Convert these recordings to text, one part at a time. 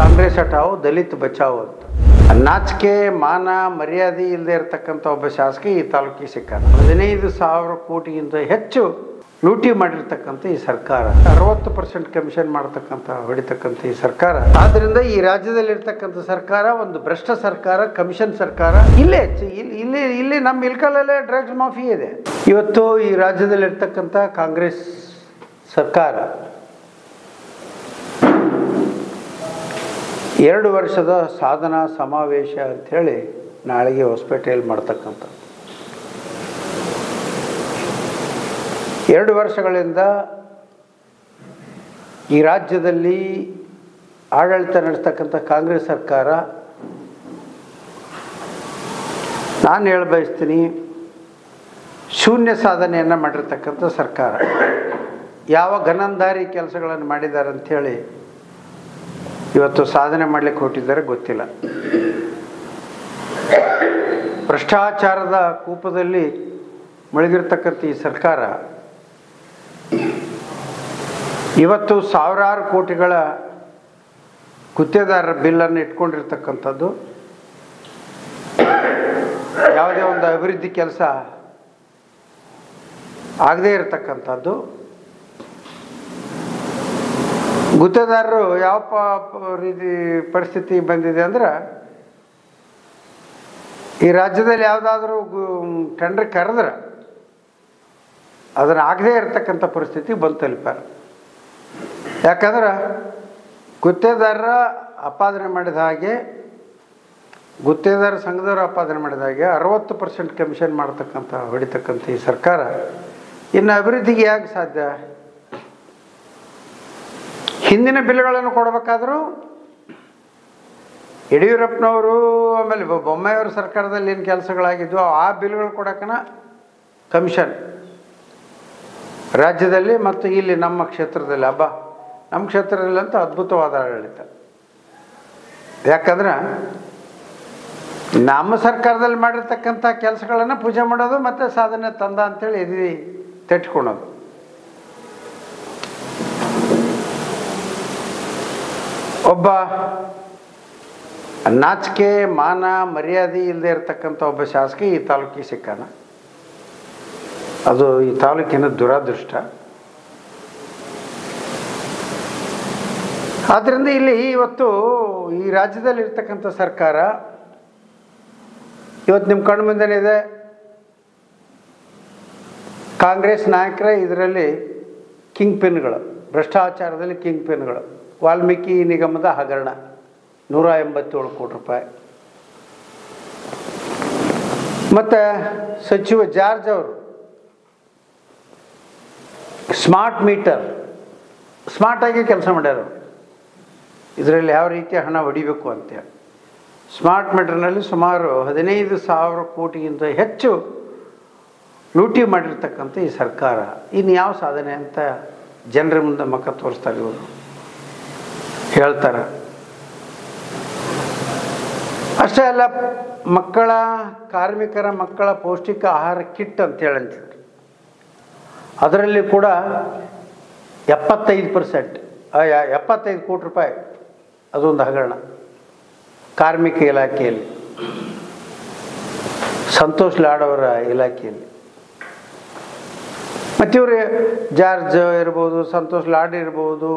ಕಾಂಗ್ರೆಸ್ ಹಟಾವು ದಲಿತ ಬಚಾವು ಅಂತ. ನಾಚಿಕೆ ಮಾನ ಮರ್ಯಾದೆ ಇಲ್ಲದೆ ಇರತಕ್ಕಂಥ ಒಬ್ಬ ಶಾಸಕ ಈ ತಾಲೂಕಿಗೆ ಸಿಕ್ಕಾರ. 15,000 ಕೋಟಿಗಿಂತ ಹೆಚ್ಚು ಲೂಟಿ ಮಾಡಿರ್ತಕ್ಕಂಥ ಈ ಸರ್ಕಾರ, 60% ಕಮಿಷನ್ ಹೊಡಿತಕ್ಕಂಥ ಈ ಸರ್ಕಾರ. ಆದ್ದರಿಂದ ಈ ರಾಜ್ಯದಲ್ಲಿರ್ತಕ್ಕಂಥ ಸರ್ಕಾರ ಒಂದು ಭ್ರಷ್ಟ ಸರ್ಕಾರ, ಕಮಿಷನ್ ಸರ್ಕಾರ. ಇಲ್ಲಿ ನಮ್ಮ ಇಲ್ಕಲಲ್ಲೇ ಡ್ರಗ್ಸ್ ಮಾಫಿ ಇದೆ. ಇವತ್ತು ಈ ರಾಜ್ಯದಲ್ಲಿರ್ತಕ್ಕಂಥ ಕಾಂಗ್ರೆಸ್ ಸರ್ಕಾರ 2 ವರ್ಷದ ಸಾಧನಾ ಸಮಾವೇಶ ಅಂಥೇಳಿ ನಾಳೆಗೆ ಹೊಸಪೇಟೆಯಲ್ಲಿ ಮಾಡ್ತಕ್ಕಂಥ. 2 ವರ್ಷಗಳಿಂದ ಈ ರಾಜ್ಯದಲ್ಲಿ ಆಡಳಿತ ನಡೆಸ್ತಕ್ಕಂಥ ಕಾಂಗ್ರೆಸ್ ಸರ್ಕಾರ, ನಾನು ಹೇಳಬಯಸ್ತೀನಿ, ಶೂನ್ಯ ಸಾಧನೆಯನ್ನು ಮಾಡಿರ್ತಕ್ಕಂಥ ಸರ್ಕಾರ. ಯಾವ ಘನಂದಾರಿ ಕೆಲಸಗಳನ್ನು ಮಾಡಿದ್ದಾರೆ ಅಂಥೇಳಿ ಇವತ್ತು ಸಾಧನೆ ಮಾಡಲಿಕ್ಕೆ ಹೊರಟಿದ್ದಾರೆ ಗೊತ್ತಿಲ್ಲ. ಭ್ರಷ್ಟಾಚಾರದ ಕೂಪದಲ್ಲಿ ಮುಳುಗಿರ್ತಕ್ಕಂಥ ಈ ಸರ್ಕಾರ ಇವತ್ತು ಸಾವಿರಾರು ಕೋಟಿಗಳ ಗುತ್ತೇದಾರರ ಬಿಲ್ಲನ್ನು ಇಟ್ಕೊಂಡಿರ್ತಕ್ಕಂಥದ್ದು, ಯಾವುದೇ ಒಂದು ಅಭಿವೃದ್ಧಿ ಕೆಲಸ ಆಗದೇ ಇರತಕ್ಕಂಥದ್ದು. ಗುತ್ತೇದಾರರು ಯಾವ ರೀತಿ ಪರಿಸ್ಥಿತಿ ಬಂದಿದೆ ಅಂದ್ರೆ, ಈ ರಾಜ್ಯದಲ್ಲಿ ಯಾವುದಾದ್ರೂ ಟೆಂಡರ್ ಕರೆದ್ರೆ ಅದನ್ನು ಆಗದೇ ಇರತಕ್ಕಂಥ ಪರಿಸ್ಥಿತಿ ಬಂದು ತಲುಪಾರ. ಯಾಕಂದ್ರೆ ಗುತ್ತೇದಾರರ ಆಪಾದನೆ ಮಾಡಿದ ಹಾಗೆ, ಗುತ್ತೇದಾರ ಸಂಘದವರು ಆಪಾದನೆ ಮಾಡಿದ ಹಾಗೆ 60% ಕಮಿಷನ್ ಹೊಡಿತಕ್ಕಂಥ ಈ ಸರ್ಕಾರ ಇನ್ನು ಅಭಿವೃದ್ಧಿಗೆ ಹೇಗೆ ಸಾಧ್ಯ? ಹಿಂದಿನ ಬಿಲ್ಗಳನ್ನು ಕೊಡಬೇಕಾದ್ರೂ ಯಡಿಯೂರಪ್ಪನವರು ಆಮೇಲೆ ಬೊಮ್ಮಾಯಿಯವ್ರ ಸರ್ಕಾರದಲ್ಲಿ ಏನು ಕೆಲಸಗಳಾಗಿದ್ವು ಆ ಬಿಲ್ಗಳು ಕೊಡೋಕ್ಕನ ಕಮಿಷನ್ ರಾಜ್ಯದಲ್ಲಿ ಮತ್ತು ಇಲ್ಲಿ ನಮ್ಮ ಕ್ಷೇತ್ರದಲ್ಲಿ. ನಮ್ಮ ಕ್ಷೇತ್ರದಲ್ಲಿ ಅಂತ ಅದ್ಭುತವಾದ ಆಡಳಿತ. ಯಾಕಂದ್ರೆ ನಮ್ಮ ಸರ್ಕಾರದಲ್ಲಿ ಮಾಡಿರ್ತಕ್ಕಂಥ ಕೆಲಸಗಳನ್ನು ಪೂಜೆ ಮಾಡೋದು ಮತ್ತು ಸಾಧನೆ ತಂದ ಅಂಥೇಳಿ ಎದಿ ತಟ್ಕೊಳೋದು. ಒಬ್ಬ ನಾಚಿಕೆ ಮಾನ ಮರ್ಯಾದೆ ಇಲ್ಲದೆ ಇರತಕ್ಕಂಥ ಒಬ್ಬ ಶಾಸಕ ಈ ತಾಲೂಕಿಗೆ ಸಿಕ್ಕಾನ. ಅದು ಈ ತಾಲೂಕಿನ ದುರಾದೃಷ್ಟ. ಆದ್ದರಿಂದ ಇಲ್ಲಿ ಇವತ್ತು ಈ ರಾಜ್ಯದಲ್ಲಿರ್ತಕ್ಕಂಥ ಸರ್ಕಾರ ಇವತ್ತು ನಿಮ್ಮ ಕಣ್ಣು ಮುಂದೆನೇ ಇದೆ. ಕಾಂಗ್ರೆಸ್ ನಾಯಕರೇ ಇದರಲ್ಲಿ ಕಿಂಗ್ ಪಿನ್ಗಳು, ಭ್ರಷ್ಟಾಚಾರದಲ್ಲಿ ಕಿಂಗ್ ಪಿನ್ಗಳು. ವಾಲ್ಮೀಕಿ ನಿಗಮದ ಹಗರಣ 187 ಕೋಟಿ ರೂಪಾಯಿ. ಮತ್ತು ಸಚಿವ ಜಾರ್ಜ್ ಅವರು ಸ್ಮಾರ್ಟ್ ಮೀಟರ್ ಸ್ಮಾರ್ಟಾಗಿ ಕೆಲಸ ಮಾಡ್ಯಾರ. ಇದರಲ್ಲಿ ಯಾವ ರೀತಿಯ ಹಣ ಹೊಡಿಬೇಕು ಅಂತೇಳಿ ಸ್ಮಾರ್ಟ್ ಮೀಟರ್ನಲ್ಲಿ ಸುಮಾರು 15,000 ಕೋಟಿಗಿಂತ ಹೆಚ್ಚು ಲೂಟಿ ಮಾಡಿರ್ತಕ್ಕಂಥ ಈ ಸರ್ಕಾರ ಇನ್ನು ಯಾವ ಸಾಧನೆ ಅಂತ ಜನರ ಮುಂದೆ ಮುಖ ತೋರಿಸ್ತಾರೆ, ಇವರು ಹೇಳ್ತಾರೆ. ಅಷ್ಟೇ ಅಲ್ಲ, ಕಾರ್ಮಿಕರ ಮಕ್ಕಳ ಪೌಷ್ಟಿಕ ಆಹಾರ ಕಿಟ್ ಅಂತೇಳಿ ಅಂತಿದ್ರು. ಅದರಲ್ಲಿ ಕೂಡ 75 ಕೋಟಿ ರೂಪಾಯಿ ಅದೊಂದು ಹಗರಣ ಕಾರ್ಮಿಕ ಇಲಾಖೆಯಲ್ಲಿ, ಸಂತೋಷ್ ಲಾಡ್ ಅವರ ಇಲಾಖೆಯಲ್ಲಿ. ಮತ್ತು ಇವರು ಜಾರ್ಜ್ ಇರ್ಬೋದು, ಸಂತೋಷ್ ಲಾಡ್ ಇರ್ಬೋದು,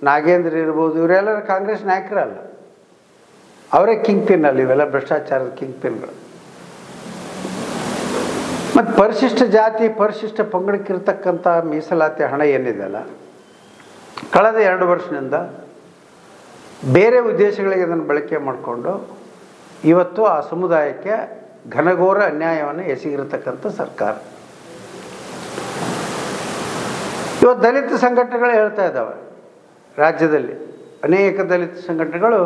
ನಾಗೇಂದ್ರ ಇರ್ಬೋದು, ಇವರೆಲ್ಲರೂ ಕಾಂಗ್ರೆಸ್ ನಾಯಕರಲ್ಲ, ಅವರೇ ಕಿಂಗ್ ಪಿನ್ ಅಲ್ಲಿ. ಇವೆಲ್ಲ ಭ್ರಷ್ಟಾಚಾರದ ಕಿಂಗ್ ಪಿನ್ಗಳು. ಮತ್ತು ಪರಿಶಿಷ್ಟ ಜಾತಿ ಪರಿಶಿಷ್ಟ ಪಂಗಡಕ್ಕಿರ್ತಕ್ಕಂಥ ಮೀಸಲಾತಿ ಹಣ ಏನಿದೆಯಲ್ಲ, ಕಳೆದ 2 ವರ್ಷದಿಂದ ಬೇರೆ ಉದ್ದೇಶಗಳಿಗೆ ಅದನ್ನು ಬಳಕೆ ಮಾಡಿಕೊಂಡು ಇವತ್ತು ಆ ಸಮುದಾಯಕ್ಕೆ ಘನಘೋರ ಅನ್ಯಾಯವನ್ನು ಎಸಗಿರತಕ್ಕಂಥ ಸರ್ಕಾರ. ಇವತ್ತು ದಲಿತ ಸಂಘಟನೆಗಳು ಹೇಳ್ತಾ ಇದ್ದಾವೆ, ರಾಜ್ಯದಲ್ಲಿ ಅನೇಕ ದಲಿತ ಸಂಘಟನೆಗಳು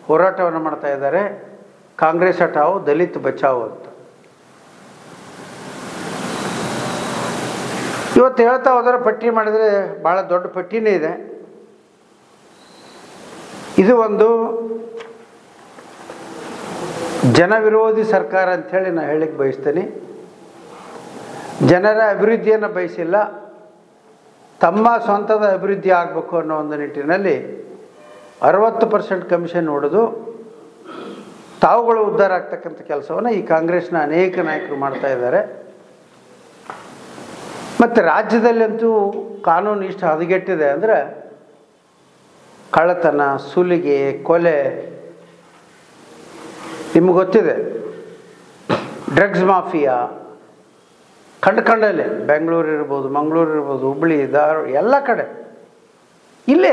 ಹೋರಾಟವನ್ನು ಮಾಡ್ತಾ ಇದ್ದಾರೆ, ಕಾಂಗ್ರೆಸ್ ಹಟಾವು ದಲಿತ ಬಚಾವು ಅಂತ. ಇವತ್ತು ಹೇಳ್ತಾ ಹೋದರೆ ಪಟ್ಟಿ ಮಾಡಿದರೆ ಭಾಳ ದೊಡ್ಡ ಪಟ್ಟಿನೇ ಇದೆ. ಇದು ಒಂದು ಜನವಿರೋಧಿ ಸರ್ಕಾರ ಅಂಥೇಳಿ ನಾನು ಹೇಳಲಿಕ್ಕೆ ಬಯಸ್ತೇನೆ. ಜನರ ಅಭಿವೃದ್ಧಿಯನ್ನು ಬಯಸಿಲ್ಲ, ತಮ್ಮ ಸ್ವಂತದ ಅಭಿವೃದ್ಧಿ ಆಗಬೇಕು ಅನ್ನೋ ಒಂದು ನಿಟ್ಟಿನಲ್ಲಿ 60% ಕಮಿಷನ್ ಹೊಡೆದು ತಾವುಗಳು ಉದ್ಧಾರ ಆಗ್ತಕ್ಕಂಥ ಕೆಲಸವನ್ನು ಈ ಕಾಂಗ್ರೆಸ್ನ ಅನೇಕ ನಾಯಕರು ಮಾಡ್ತಾ ಇದ್ದಾರೆ. ಮತ್ತು ರಾಜ್ಯದಲ್ಲಂತೂ ಕಾನೂನು ಇಷ್ಟು ಹದಗೆಟ್ಟಿದೆ ಅಂದರೆ ಕಳ್ಳತನ, ಸುಲಿಗೆ, ಕೊಲೆ, ನಿಮ್ಗೆ ಗೊತ್ತಿದೆ. ಡ್ರಗ್ಸ್ ಮಾಫಿಯಾ ಕಂಡಲ್ಲೇ ಬೆಂಗಳೂರು ಇರ್ಬೋದು, ಮಂಗಳೂರು ಇರ್ಬೋದು, ಹುಬ್ಬಳ್ಳಿ, ಧಾರವಾಡ ಎಲ್ಲ ಕಡೆ ಇಲ್ಲೇ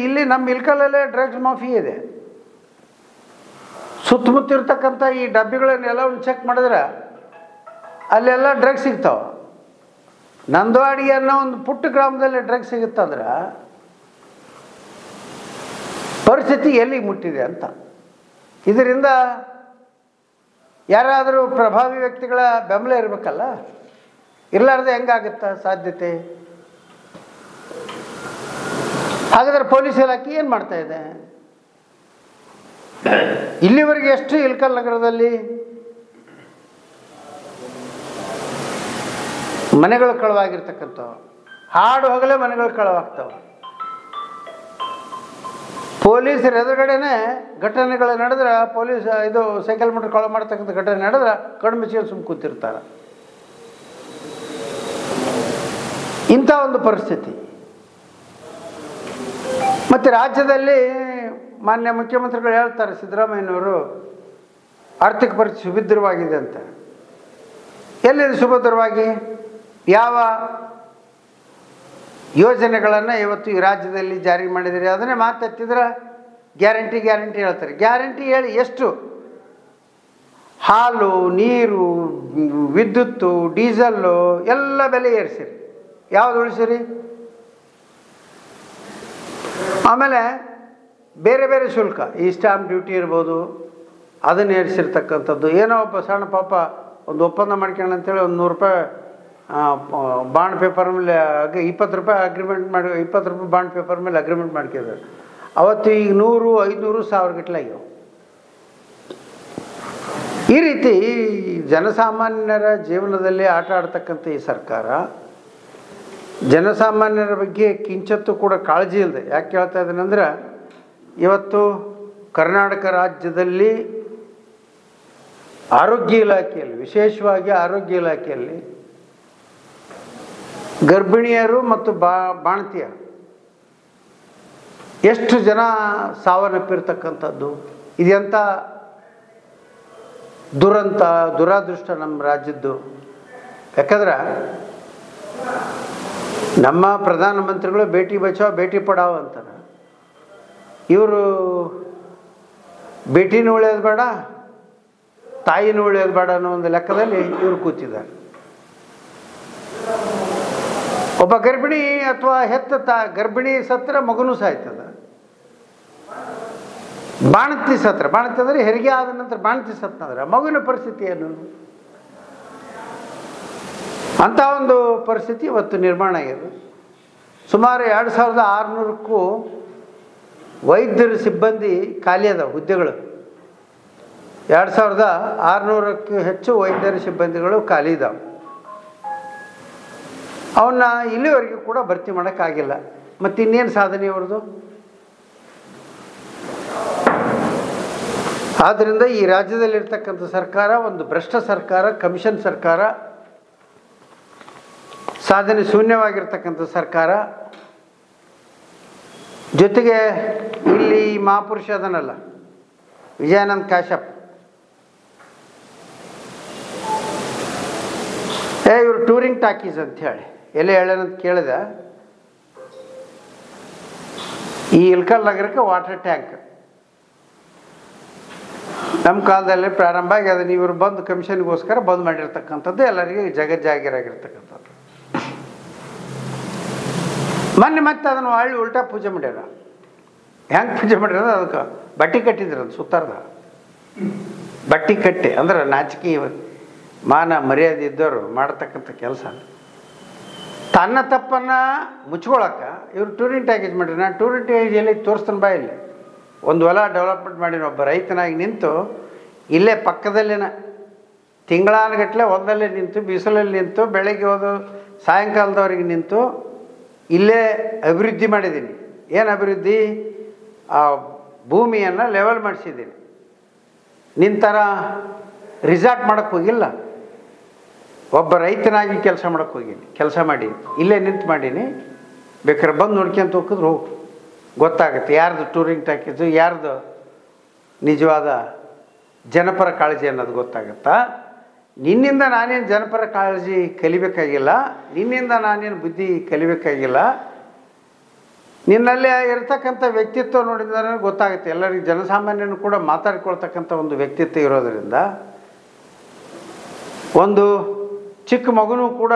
ಇಲ್ಲಿ ನಮ್ಮ ಇಲ್ಕಲ್ಲೇ ಡ್ರಗ್ಸ್ ಮಾಫಿಯಾ ಇದೆ. ಸುತ್ತಮುತ್ತ ಇರ್ತಕ್ಕಂಥ ಈ ಡಬ್ಬಿಗಳನ್ನೆಲ್ಲವನ್ನು ಚೆಕ್ ಮಾಡಿದ್ರೆ ಅಲ್ಲೆಲ್ಲ ಡ್ರಗ್ಸ್ ಸಿಗ್ತಾವೆ. ನಂದವಾಡಿ ಅನ್ನೋ ಒಂದು ಪುಟ್ಟ ಗ್ರಾಮದಲ್ಲಿ ಡ್ರಗ್ಸ್ ಸಿಗುತ್ತಂದ್ರೆ ಪರಿಸ್ಥಿತಿ ಎಲ್ಲಿಗೆ ಮುಟ್ಟಿದೆ ಅಂತ. ಇದರಿಂದ ಯಾರಾದರೂ ಪ್ರಭಾವಿ ವ್ಯಕ್ತಿಗಳ ಬೆಂಬಲ ಇರಬೇಕಲ್ಲ, ಇರಲಾರ್ದೆ ಹೆಂಗಾಗುತ್ತಾ ಸಾಧ್ಯತೆ? ಹಾಗಾದರೆ ಪೊಲೀಸ್ ಇಲಾಖೆ ಏನು ಮಾಡ್ತಾ ಇದೆ? ಇಲ್ಲಿವರೆಗೆ ಎಷ್ಟು ಇಲ್ಕಲ್ ನಗರದಲ್ಲಿ ಮನೆಗಳು ಕಳವಾಗಿರ್ತಕ್ಕಂಥವು, ಹಾಡು ಹೋಗಲೇ ಮನೆಗಳು ಕಳವಾಗ್ತವೆ. ಪೊಲೀಸರ ಎದುರುಗಡೆನೆ ಘಟನೆಗಳು ನಡೆದ್ರೆ, ಪೊಲೀಸ್ ಇದು ಸೈಕಲ್ ಮೋಟರ್ ಕಳ ಮಾಡ್ತಕ್ಕಂಥ ಘಟನೆ ನಡೆದ್ರೆ ಕಣ್ಮುಚ್ಚಿಗೆ ಸುಮ್ಮ ಕೂತಿರ್ತಾರೆ. ಇಂಥ ಒಂದು ಪರಿಸ್ಥಿತಿ. ಮತ್ತು ರಾಜ್ಯದಲ್ಲಿ ಮಾನ್ಯ ಮುಖ್ಯಮಂತ್ರಿಗಳು ಹೇಳ್ತಾರೆ, ಸಿದ್ದರಾಮಯ್ಯನವರು ಆರ್ಥಿಕ ಪರಿಸ್ಥಿತಿ ಸುಭದ್ರವಾಗಿದೆ ಅಂತ. ಎಲ್ಲಿದೆ ಸುಭದ್ರವಾಗಿ? ಯಾವ ಯೋಜನೆಗಳನ್ನು ಇವತ್ತು ಈ ರಾಜ್ಯದಲ್ಲಿ ಜಾರಿ ಮಾಡಿದರೆ ಅದನ್ನೇ ಮಾತೆತ್ತಿದ್ರೆ ಗ್ಯಾರಂಟಿ ಹೇಳ್ತಾರೆ. ಗ್ಯಾರಂಟಿ ಹೇಳಿ ಎಷ್ಟು? ಹಾಲು, ನೀರು, ವಿದ್ಯುತ್ತು, ಡೀಸೆಲ್ಲು ಎಲ್ಲ ಬೆಲೆ ಏರಿಸಿರಿ. ಯಾವುದು ಉಳಿಸಿರಿ? ಆಮೇಲೆ ಬೇರೆ ಬೇರೆ ಶುಲ್ಕ, ಈ ಸ್ಟಾಂಪ್ ಡ್ಯೂಟಿ ಇರ್ಬೋದು, ಅದನ್ನು ಏರಿಸಿರ್ತಕ್ಕಂಥದ್ದು. ಏನೋ ಒಬ್ಬ ಸಣ್ಣ ಪಾಪ ಒಂದು ಒಪ್ಪಂದ ಮಾಡ್ಕೊಳ್ಳಿ ಅಂತೇಳಿ ಒಂದು 100 ರೂಪಾಯಿ ಬಾಂಡ್ ಪೇಪರ್ ಮೇಲೆ 20 ರೂಪಾಯಿ ಅಗ್ರಿಮೆಂಟ್ ಮಾಡಿ, 20 ರೂಪಾಯಿ ಬಾಂಡ್ ಪೇಪರ್ ಮೇಲೆ ಅಗ್ರಿಮೆಂಟ್ ಮಾಡ್ಕಿದ್ದಾರೆ. ಅವತ್ತು ಈಗ 100, 500, 1000 ಗಟ್ಟಲೆ ಆಗ್ಯಾವ. ಈ ರೀತಿ ಜನಸಾಮಾನ್ಯರ ಜೀವನದಲ್ಲಿ ಆಟ ಆಡ್ತಕ್ಕಂಥ ಈ ಸರ್ಕಾರ ಜನಸಾಮಾನ್ಯರ ಬಗ್ಗೆ ಕಿಂಚತ್ತೂ ಕೂಡ ಕಾಳಜಿ ಇಲ್ಲದೆ. ಯಾಕೆ ಹೇಳ್ತಾ ಇದ್ದೀನಿ ಅಂದರೆ, ಇವತ್ತು ಕರ್ನಾಟಕ ರಾಜ್ಯದಲ್ಲಿ ಆರೋಗ್ಯ ಇಲಾಖೆಯಲ್ಲಿ, ವಿಶೇಷವಾಗಿ ಆರೋಗ್ಯ ಇಲಾಖೆಯಲ್ಲಿ ಗರ್ಭಿಣಿಯರು ಮತ್ತು ಬಾಣತಿಯರು ಎಷ್ಟು ಜನ ಸಾವನ್ನಪ್ಪಿರ್ತಕ್ಕಂಥದ್ದು. ಇದೆಂಥ ದುರಂತ, ದುರಾದೃಷ್ಟ ನಮ್ಮ ರಾಜ್ಯದ್ದು. ಯಾಕಂದ್ರೆ ನಮ್ಮ ಪ್ರಧಾನಮಂತ್ರಿಗಳು ಬೇಟಿ ಬಚಾವ್ ಬೇಟಿ ಪಡಾವ್ ಅಂತಾರೆ. ಇವರು ಬೇಟಿನೂ ಉಳಿಯೋದು ಬೇಡ, ತಾಯಿನೂ ಉಳಿಯೋದು ಬೇಡ ಅನ್ನೋ ಒಂದು ಲೆಕ್ಕದಲ್ಲಿ ಇವರು ಕೂತಿದ್ದಾರೆ. ಒಬ್ಬ ಗರ್ಭಿಣಿ ಅಥವಾ ಹೆತ್ತ ಗರ್ಭಿಣಿ ಸತ್ರ ಮಗುನೂ ಸಾಯ್ತದ. ಬಾಣತಿ ಸತ್ರ, ಬಾಣತಿ ಅಂದರೆ ಹೆರಿಗೆ ಆದ ನಂತರ ಬಾಣತಿ ಸತ್ತಂದ್ರೆ ಮಗುವಿನ ಪರಿಸ್ಥಿತಿ ಏನು? ಅಂಥ ಒಂದು ಪರಿಸ್ಥಿತಿ ಇವತ್ತು ನಿರ್ಮಾಣ ಆಗಿದೆ. ಸುಮಾರು 2600ಕ್ಕೂ ವೈದ್ಯರ ಸಿಬ್ಬಂದಿ ಖಾಲಿ ಅದ ಹುದ್ದೆಗಳು. 2600ಕ್ಕೂ ಹೆಚ್ಚು ವೈದ್ಯರ ಸಿಬ್ಬಂದಿಗಳು ಖಾಲಿ ಇದ್ದಾವೆ. ಅವನ್ನ ಇಲ್ಲಿವರೆಗೂ ಕೂಡ ಭರ್ತಿ ಮಾಡೋಕ್ಕಾಗಿಲ್ಲ. ಮತ್ತು ಇನ್ನೇನು ಸಾಧನೆ ಅವ್ರದ್ದು? ಆದ್ದರಿಂದ ಈ ರಾಜ್ಯದಲ್ಲಿರ್ತಕ್ಕಂಥ ಸರ್ಕಾರ ಒಂದು ಭ್ರಷ್ಟ ಸರ್ಕಾರ, ಕಮಿಷನ್ ಸರ್ಕಾರ, ಸಾಧನೆ ಶೂನ್ಯವಾಗಿರ್ತಕ್ಕಂಥ ಸರ್ಕಾರ. ಜೊತೆಗೆ ಇಲ್ಲಿ ಮಹಾಪುರುಷ ಅದನ್ನಲ್ಲ, ವಿಜಯಾನಂದ್ ಕಾಶ್ಯಪ್, ಇವರು ಟೂರಿಂಗ್ ಟಾಕೀಸ್ ಅಂತ ಹೇಳಿ ಎಲ್ಲಿ ಹೇಳೇನಂತ ಕೇಳಿದೆ. ಈ ಇಲ್ಕಲ್ ನಗರಕ್ಕೆ ವಾಟರ್ ಟ್ಯಾಂಕ್ ನಮ್ಮ ಕಾಲದಲ್ಲಿ ಪ್ರಾರಂಭ ಆಗಿ ಅದನ್ನು ಇವರು ಬಂದು ಕಮಿಷನ್ಗೋಸ್ಕರ ಬಂದ್ ಮಾಡಿರ್ತಕ್ಕಂಥದ್ದು, ಎಲ್ಲರಿಗೂ ಜಗಜ್ಜಾಗಿರಾಗಿರ್ತಕ್ಕಂಥದ್ದು. ಮೊನ್ನೆ ಮತ್ತೆ ಅದನ್ನು ಒಳ್ಳೆ ಉಲ್ಟಾ ಪೂಜೆ ಮಾಡ್ಯಾರ. ಹೆಂಗೆ ಪೂಜೆ ಮಾಡ್ಯಾರ? ಅದಕ್ಕೆ ಬಟ್ಟೆ ಕಟ್ಟಿದ್ರು, ಅದು ಸುತ್ತಾರ್ದ ಬಟ್ಟೆ ಕಟ್ಟಿ. ಅಂದ್ರೆ ನಾಚಿಕೆ, ಮಾನ ಮರ್ಯಾದೆ ಇದ್ದವರು ಮಾಡ್ತಕ್ಕಂಥ ಕೆಲಸ. ತನ್ನ ತಪ್ಪನ್ನು ಮುಚ್ಕೊಳಕ್ಕೆ ಇವರು ಟೂರಿಂಗ್ ಟ್ಯಾಕೇಜ್ ಮಾಡಿರಿ. ನಾನು ಟೂರಿಂಗ್ ಟ್ಯಾಕೇಜ್ ಎಲ್ಲಿ ತೋರಿಸ್ತಾನೆ ಬಾ. ಇಲ್ಲಿ ಒಂದು ಹೊಲ ಡೆವಲಪ್ಮೆಂಟ್ ಮಾಡಿನ ಒಬ್ಬ ರೈತನಾಗಿ ನಿಂತು ಇಲ್ಲೇ ಪಕ್ಕದಲ್ಲಿನ ತಿಂಗಳಾನುಗಟ್ಟಲೆ ಹೊಲದಲ್ಲೇ ನಿಂತು, ಬಿಸಿಲಲ್ಲಿ ನಿಂತು, ಬೆಳಗ್ಗೆ ಹೋದು ಸಾಯಂಕಾಲದವರೆಗೆ ನಿಂತು ಇಲ್ಲೇ ಅಭಿವೃದ್ಧಿ ಮಾಡಿದ್ದೀನಿ. ಏನು ಅಭಿವೃದ್ಧಿ? ಆ ಭೂಮಿಯನ್ನು ಲೆವೆಲ್ ಮಾಡಿಸಿದ್ದೀನಿ. ನಿನ್ನ ಥರ ರಿಸಾರ್ಟ್ ಮಾಡೋಕ್ಕೆ ಹೋಗಿಲ್ಲ, ಒಬ್ಬ ರೈತನಾಗಿ ಕೆಲಸ ಮಾಡೋಕ್ಕೆ ಹೋಗೀನಿ, ಕೆಲಸ ಮಾಡೀನಿ, ಇಲ್ಲೇ ನಿಂತು ಮಾಡೀನಿ. ಬೇಕಾದ್ರೆ ಬಂದು ನೋಡ್ಕೊಂತ ಹೋಗಿದ್ರು ಹೋಗು, ಗೊತ್ತಾಗುತ್ತೆ ಯಾರ್ದು ಟೂರಿಂಗ್ ಪ್ಯಾಕೇಜು, ಯಾರ್ದು ನಿಜವಾದ ಜನಪರ ಕಾಳಜಿ ಅನ್ನೋದು ಗೊತ್ತಾಗುತ್ತಾ. ನಿನ್ನಿಂದ ನಾನೇನು ಜನಪರ ಕಾಳಜಿ ಕಲಿಬೇಕಾಗಿಲ್ಲ, ನಿನ್ನಿಂದ ನಾನೇನು ಬುದ್ಧಿ ಕಲಿಬೇಕಾಗಿಲ್ಲ. ನಿನ್ನಲ್ಲೇ ಇರ್ತಕ್ಕಂಥ ವ್ಯಕ್ತಿತ್ವ ನೋಡಿದ್ರೆ ಗೊತ್ತಾಗುತ್ತೆ. ಎಲ್ಲರಿಗೂ ಜನಸಾಮಾನ್ಯನೂ ಕೂಡ ಮಾತಾಡ್ಕೊಳ್ತಕ್ಕಂಥ ಒಂದು ವ್ಯಕ್ತಿತ್ವ ಇರೋದರಿಂದ, ಒಂದು ಚಿಕ್ಕ ಮಗುನೂ ಕೂಡ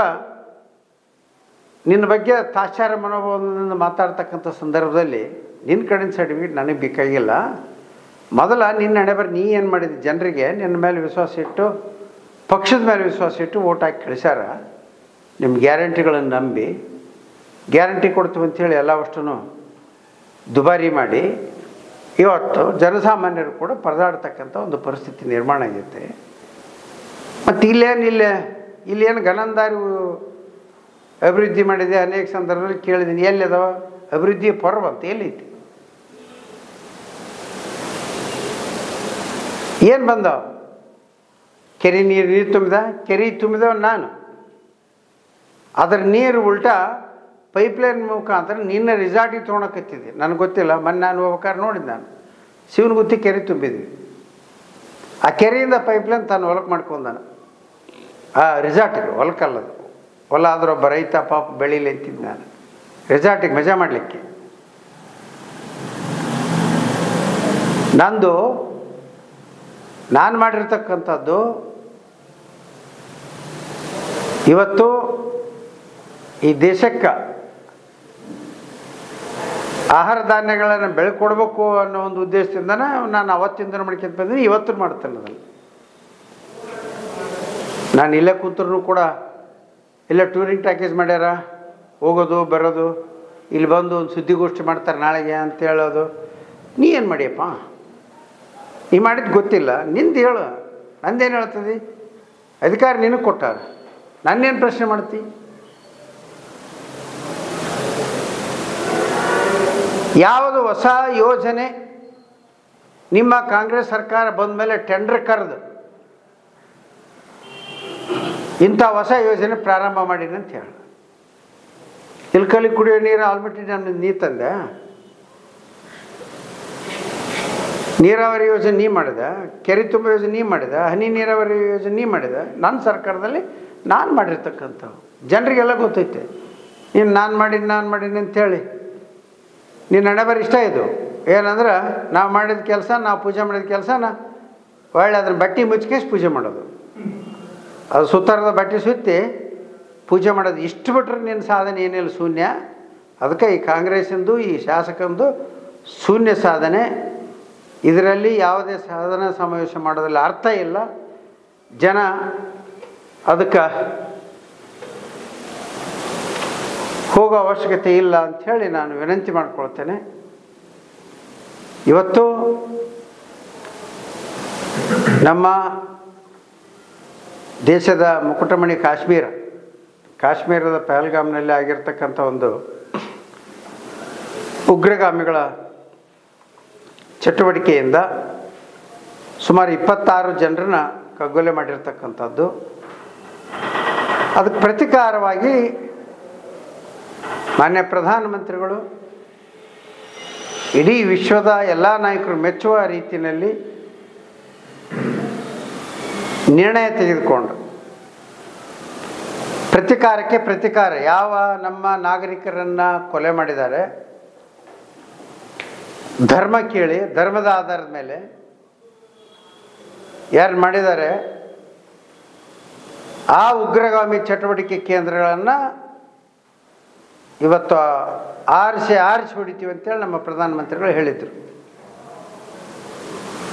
ನಿನ್ನ ಬಗ್ಗೆ ತಾತ್ಸಾರ ಮನೋಭಾವದಿಂದ ಮಾತಾಡ್ತಕ್ಕಂಥ ಸಂದರ್ಭದಲ್ಲಿ ನಿನ್ನ ಕಡೆಯಿಂದ ಸರ್ಟಿಫಿಕೇಟ್ ನನಗೆ ಬೇಕಾಗಿಲ್ಲ. ಮೊದಲ ನಿನ್ನ ಹಣೆಬರ ನೀ ಏನು ಮಾಡಿದ್ದಿ, ಜನರಿಗೆ ನಿನ್ನ ಮೇಲೆ ವಿಶ್ವಾಸ ಇಟ್ಟು, ಪಕ್ಷದ ಮೇಲೆ ವಿಶ್ವಾಸ ಇಟ್ಟು ಓಟ್ ಹಾಕಿ ಕಳಿಸ್ಯಾರ. ನಿಮ್ಮ ಗ್ಯಾರಂಟಿಗಳನ್ನು ನಂಬಿ ಗ್ಯಾರಂಟಿ ಕೊಡ್ತೀವಿ ಅಂಥೇಳಿ ಎಲ್ಲವಷ್ಟೂ ದುಬಾರಿ ಮಾಡಿ ಇವತ್ತು ಜನಸಾಮಾನ್ಯರು ಕೂಡ ಪರದಾಡ್ತಕ್ಕಂಥ ಒಂದು ಪರಿಸ್ಥಿತಿ ನಿರ್ಮಾಣ ಆಗೈತೆ. ಮತ್ತು ಇಲ್ಲೇನು ಗನಂದಾರಿ ಅಭಿವೃದ್ಧಿ ಮಾಡಿದೆ. ಅನೇಕ ಸಂದರ್ಭದಲ್ಲಿ ಕೇಳಿದ್ದೀನಿ, ಎಲ್ಲಿದಾವ ಅಭಿವೃದ್ಧಿ ಪರ್ವ ಅಂತ, ಎಲ್ಲೈತಿ, ಏನು ಬಂದವ? ಕೆರೆ ನೀರು ತುಂಬಿದ, ಕೆರೆ ತುಂಬಿದವ ನಾನು. ಅದರ ನೀರು ಉಲ್ಟಾ ಪೈಪ್ಲೈನ್ ಮುಖಾಂತರ ನಿನ್ನ ರಿಸಾರ್ಟಿಗೆ ತೊಗೊಳಕತ್ತಿದ್ದೆ. ನನಗೆ ಗೊತ್ತಿಲ್ಲ, ಮೊನ್ನೆ ನಾನು ಹೋಗ್ಬೇಕಾದ್ರೆ ನೋಡಿದ್ದು, ನಾನು ಶಿವನಗುತ್ತಿ ಕೆರೆ ತುಂಬಿದ್ವಿ. ಆ ಕೆರೆಯಿಂದ ಪೈಪ್ಲೈನ್ ತಾನು ಹೊಲಕ್ಕೆ ಮಾಡ್ಕೊಂಡಾನು, ಆ ರಿಸಾರ್ಟಿಗೆ. ಹೊಲಕ್ಕಲ್ಲದು, ಹೊಲ ಆದ್ರೆ ಒಬ್ಬ ರೈತ ಪಾಪ ಬೆಳೀಲಿ ಅಂತಿದ್ದು ನಾನು, ರಿಸಾರ್ಟಿಗೆ ಮಜಾ ಮಾಡಲಿಕ್ಕೆ. ನಾನು ಮಾಡಿರ್ತಕ್ಕಂಥದ್ದು ಇವತ್ತು ಈ ದೇಶಕ್ಕೆ ಆಹಾರ ಧಾನ್ಯಗಳನ್ನು ಬೆಳ್ಕೊಡ್ಬೇಕು ಅನ್ನೋ ಒಂದು ಉದ್ದೇಶದಿಂದ ನಾನು ಅವತ್ತಿಂದ ಮಾಡ್ಕೊಂತ ಬಂದಿನಿ, ಇವತ್ತು ಮಾಡ್ತೇನೆ ಅದನ್ನು. ನಾನು ಇಲ್ಲೇ ಕೂತ್ರೂ ಕೂಡ ಇಲ್ಲ ಟೂರಿಂಗ್ ಪ್ಯಾಕೇಜ್ ಮಾಡ್ಯಾರ, ಹೋಗೋದು ಬರೋದು, ಇಲ್ಲಿ ಬಂದು ಒಂದು ಸುದ್ದಿಗೋಷ್ಠಿ ಮಾಡ್ತಾರೆ ನಾಳೆಗೆ ಅಂತ ಹೇಳೋದು. ನೀ ಏನು ಮಾಡಿಯಪ್ಪ, ನೀ ಮಾಡಿದ್ದು ಗೊತ್ತಿಲ್ಲ, ನಿಂದು ಹೇಳು, ನಂದೇನು ಹೇಳ್ತದೆ? ಅಧಿಕಾರ ನಿನಗೆ ಕೊಟ್ಟಾರ, ನನ್ನೇನು ಪ್ರಶ್ನೆ ಮಾಡ್ತಿ? ಯಾವುದು ಹೊಸ ಯೋಜನೆ ನಿಮ್ಮ ಕಾಂಗ್ರೆಸ್ ಸರ್ಕಾರ ಬಂದ ಮೇಲೆ ಟೆಂಡರ್ ಕರೆದು ಇಂಥ ಹೊಸ ಯೋಜನೆ ಪ್ರಾರಂಭ ಮಾಡೀನಿ ಅಂತ ಹೇಳಿ, ಇಲ್ಕಲ್ಲಿ ಕುಡಿಯೋ ನೀರು ಆಲ್ಮಟ್ಟಿ ಡ್ಯಾಮ್ ನೀ ತಂದೆ, ನೀರಾವರಿ ಯೋಜನೆ ನೀ ಮಾಡಿದೆ, ಕೆರೆ ತುಂಬ ಯೋಜನೆ ನೀ ಮಾಡಿದೆ, ಹನಿ ನೀರಾವರಿ ಯೋಜನೆ ನೀ ಮಾಡಿದೆ. ನನ್ನ ಸರ್ಕಾರದಲ್ಲಿ ನಾನು ಮಾಡಿರ್ತಕ್ಕಂಥವು ಜನರಿಗೆಲ್ಲ ಗೊತ್ತೈತೆ. ನೀನು ನಾನು ಮಾಡೀನಿ ಅಂಥೇಳಿ ನಿನ್ನ ಹಣೆಬರ ಇಷ್ಟ ಇದು ಏನಂದ್ರೆ, ನಾವು ಮಾಡಿದ ಕೆಲಸ, ನಾವು ಪೂಜೆ ಮಾಡಿದ ಕೆಲಸನ ಒಳ್ಳೆ ಅದನ್ನು ಬಟ್ಟೆ ಮುಚ್ಕೇಸಿ ಪೂಜೆ ಮಾಡೋದು, ಅದು ಸುತ್ತಾರದ ಬಟ್ಟೆ ಸುತ್ತಿ ಪೂಜೆ ಮಾಡೋದು. ಇಷ್ಟು ಬಿಟ್ರೆ ನಿನ್ನ ಸಾಧನೆ ಏನಿಲ್ಲ, ಶೂನ್ಯ. ಅದಕ್ಕೆ ಈ ಕಾಂಗ್ರೆಸ್ಸಿಂದು, ಈ ಶಾಸಕಂದು ಶೂನ್ಯ ಸಾಧನೆ. ಇದರಲ್ಲಿ ಯಾವುದೇ ಸಾಧನಾ ಸಮಾವೇಶ ಮಾಡೋದ್ರಲ್ಲಿ ಅರ್ಥ ಇಲ್ಲ. ಜನ ಅದಕ್ಕೆ ಹೋಗೋ ಅವಶ್ಯಕತೆ ಇಲ್ಲ ಅಂಥೇಳಿ ನಾನು ವಿನಂತಿ ಮಾಡ್ಕೊಳ್ತೇನೆ. ಇವತ್ತು ನಮ್ಮ ದೇಶದ ಮುಕುಟಮಣಿ ಕಾಶ್ಮೀರದ ಪಹಲ್ಗಾಮ್ನಲ್ಲಿ ಆಗಿರ್ತಕ್ಕಂಥ ಒಂದು ಉಗ್ರಗಾಮಿಗಳ ಚಟುವಟಿಕೆಯಿಂದ ಸುಮಾರು 26 ಜನರನ್ನ ಕಗ್ಗೊಲೆ ಮಾಡಿರ್ತಕ್ಕಂಥದ್ದು. ಅದಕ್ಕೆ ಪ್ರತಿಕಾರವಾಗಿ ಮಾನ್ಯ ಪ್ರಧಾನಮಂತ್ರಿಗಳು ಇಡೀ ವಿಶ್ವದ ಎಲ್ಲ ನಾಯಕರು ಮೆಚ್ಚುವ ರೀತಿಯಲ್ಲಿ ನಿರ್ಣಯ ತೆಗೆದುಕೊಂಡ್ರು. ಪ್ರತಿಕಾರಕ್ಕೆ ಪ್ರತಿಕಾರ. ಯಾವ ನಮ್ಮ ನಾಗರಿಕರನ್ನು ಕೊಲೆ ಮಾಡಿದ್ದಾರೆ, ಧರ್ಮ ಕೇಳಿ, ಧರ್ಮದ ಆಧಾರದ ಮೇಲೆ ಯಾರು ಮಾಡಿದ್ದಾರೆ, ಆ ಉಗ್ರಗಾಮಿ ಚಟುವಟಿಕೆ ಕೇಂದ್ರಗಳನ್ನು ಇವತ್ತು ಆರಿಸಿ ಹೊಡಿತೀವಿ ಅಂತೇಳಿ ನಮ್ಮ ಪ್ರಧಾನಮಂತ್ರಿಗಳು ಹೇಳಿದರು.